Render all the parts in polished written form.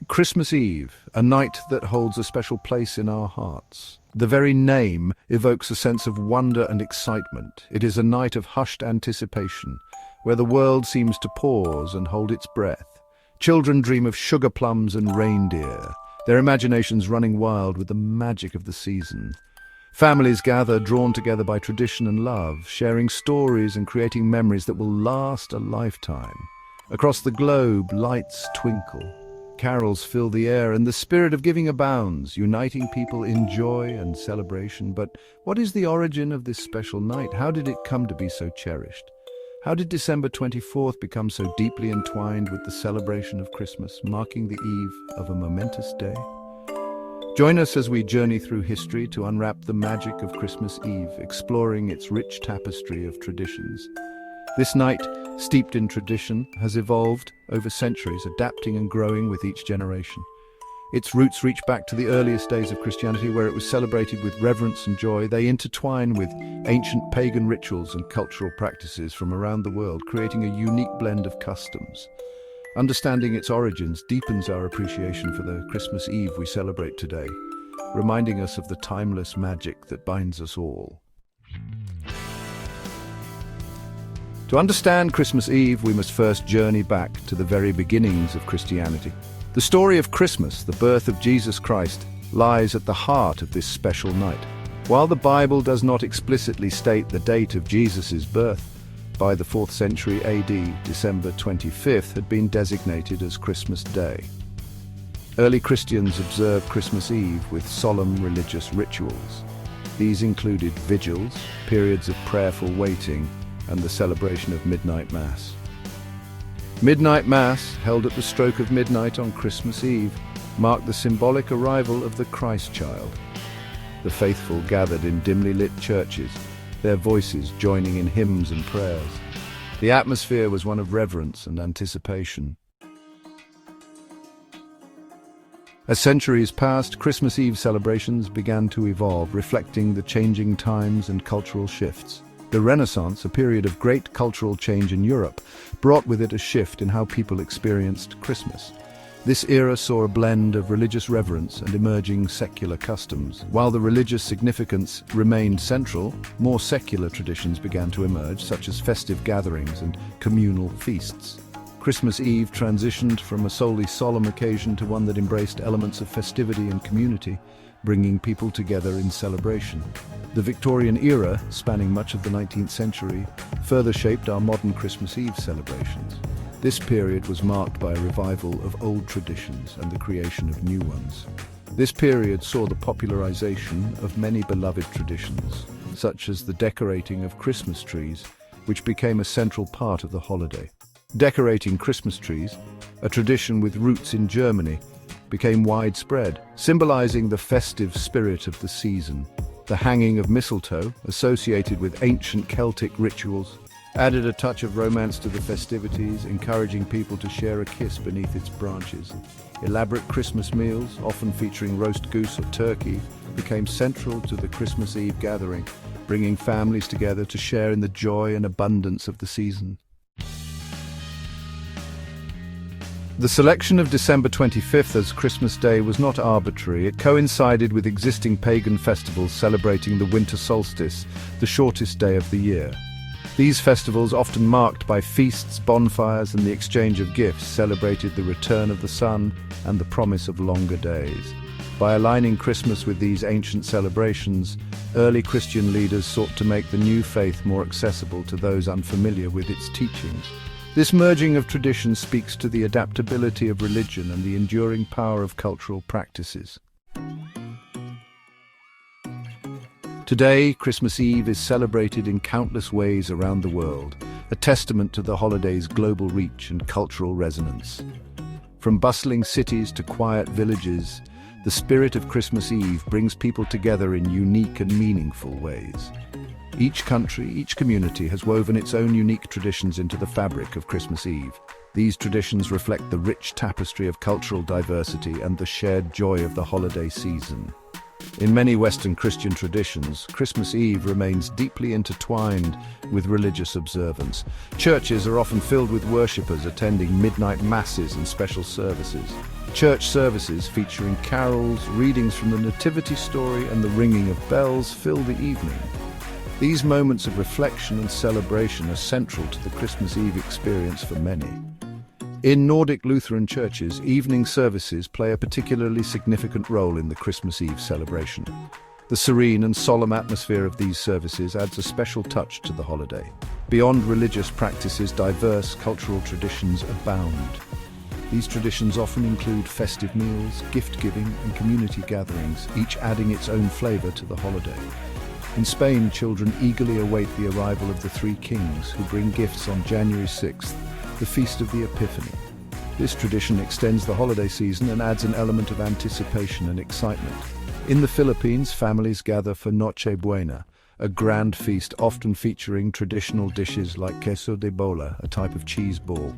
Christmas Eve, a night that holds a special place in our hearts. The very name evokes a sense of wonder and excitement. It is a night of hushed anticipation, where the world seems to pause and hold its breath. Children dream of sugar plums and reindeer, their imaginations running wild with the magic of the season. Families gather, drawn together by tradition and love, sharing stories and creating memories that will last a lifetime. Across the globe, lights twinkle. Carols fill the air, and the spirit of giving abounds, uniting people in joy and celebration. But what is the origin of this special night? How did it come to be so cherished? How did December 24th become so deeply entwined with the celebration of Christmas, marking the eve of a momentous day? Join us as we journey through history to unwrap the magic of Christmas Eve, exploring its rich tapestry of traditions. This night, steeped in tradition, has evolved over centuries, adapting and growing with each generation. Its roots reach back to the earliest days of Christianity, where it was celebrated with reverence and joy. They intertwine with ancient pagan rituals and cultural practices from around the world, creating a unique blend of customs. Understanding its origins deepens our appreciation for the Christmas Eve we celebrate today, reminding us of the timeless magic that binds us all. To understand Christmas Eve, we must first journey back to the very beginnings of Christianity. The story of Christmas, the birth of Jesus Christ, lies at the heart of this special night. While the Bible does not explicitly state the date of Jesus' birth, by the 4th century AD, December 25th had been designated as Christmas Day. Early Christians observed Christmas Eve with solemn religious rituals. These included vigils, periods of prayerful waiting, and the celebration of Midnight Mass. Midnight Mass, held at the stroke of midnight on Christmas Eve, marked the symbolic arrival of the Christ child. The faithful gathered in dimly lit churches, their voices joining in hymns and prayers. The atmosphere was one of reverence and anticipation. As centuries passed, Christmas Eve celebrations began to evolve, reflecting the changing times and cultural shifts. The Renaissance, a period of great cultural change in Europe, brought with it a shift in how people experienced Christmas. This era saw a blend of religious reverence and emerging secular customs. While the religious significance remained central, more secular traditions began to emerge, such as festive gatherings and communal feasts. Christmas Eve transitioned from a solely solemn occasion to one that embraced elements of festivity and community, bringing people together in celebration. The Victorian era, spanning much of the 19th century, further shaped our modern Christmas Eve celebrations. This period was marked by a revival of old traditions and the creation of new ones. This period saw the popularization of many beloved traditions, such as the decorating of Christmas trees, which became a central part of the holiday. Decorating Christmas trees, a tradition with roots in Germany, became widespread, symbolizing the festive spirit of the season. The hanging of mistletoe, associated with ancient Celtic rituals, added a touch of romance to the festivities, encouraging people to share a kiss beneath its branches. Elaborate Christmas meals, often featuring roast goose or turkey, became central to the Christmas Eve gathering, bringing families together to share in the joy and abundance of the season. The selection of December 25th as Christmas Day was not arbitrary. It coincided with existing pagan festivals celebrating the winter solstice, the shortest day of the year. These festivals, often marked by feasts, bonfires, and the exchange of gifts, celebrated the return of the sun and the promise of longer days. By aligning Christmas with these ancient celebrations, early Christian leaders sought to make the new faith more accessible to those unfamiliar with its teachings. This merging of traditions speaks to the adaptability of religion and the enduring power of cultural practices. Today, Christmas Eve is celebrated in countless ways around the world, a testament to the holiday's global reach and cultural resonance. From bustling cities to quiet villages, the spirit of Christmas Eve brings people together in unique and meaningful ways. Each country, each community has woven its own unique traditions into the fabric of Christmas Eve. These traditions reflect the rich tapestry of cultural diversity and the shared joy of the holiday season. In many Western Christian traditions, Christmas Eve remains deeply intertwined with religious observance. Churches are often filled with worshippers attending midnight masses and special services. Church services featuring carols, readings from the Nativity story, and the ringing of bells fill the evening. These moments of reflection and celebration are central to the Christmas Eve experience for many. In Nordic Lutheran churches, evening services play a particularly significant role in the Christmas Eve celebration. The serene and solemn atmosphere of these services adds a special touch to the holiday. Beyond religious practices, diverse cultural traditions abound. These traditions often include festive meals, gift-giving, and community gatherings, each adding its own flavor to the holiday. In Spain, children eagerly await the arrival of the Three Kings, who bring gifts on January 6th, the Feast of the Epiphany. This tradition extends the holiday season and adds an element of anticipation and excitement. In the Philippines, families gather for Noche Buena, a grand feast often featuring traditional dishes like queso de bola, a type of cheese ball.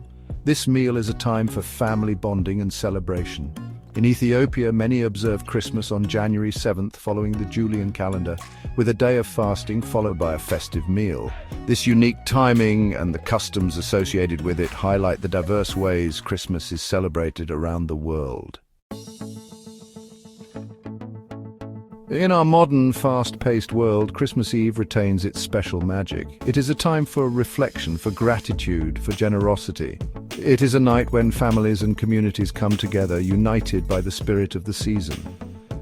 This meal is a time for family bonding and celebration. In Ethiopia, many observe Christmas on January 7th following the Julian calendar, with a day of fasting followed by a festive meal. This unique timing and the customs associated with it highlight the diverse ways Christmas is celebrated around the world. In our modern, fast-paced world, Christmas Eve retains its special magic. It is a time for reflection, for gratitude, for generosity. It is a night when families and communities come together, united by the spirit of the season.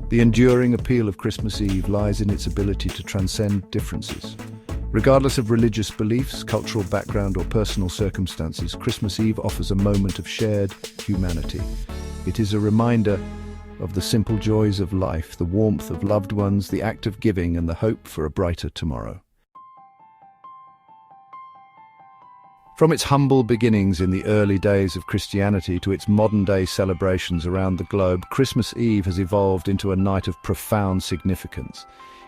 The enduring appeal of Christmas Eve lies in its ability to transcend differences. Regardless of religious beliefs, cultural background, or personal circumstances, Christmas Eve offers a moment of shared humanity. It is a reminder of the simple joys of life, the warmth of loved ones, the act of giving, and the hope for a brighter tomorrow. From its humble beginnings in the early days of Christianity to its modern-day celebrations around the globe, Christmas Eve has evolved into a night of profound significance.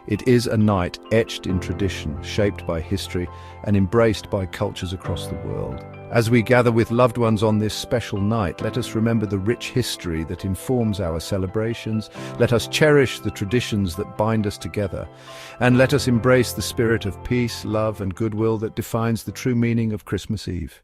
It is a night etched in tradition, shaped by history, and embraced by cultures across the world. As we gather with loved ones on this special night, let us remember the rich history that informs our celebrations. Let us cherish the traditions that bind us together. And let us embrace the spirit of peace, love, and goodwill that defines the true meaning of Christmas Eve.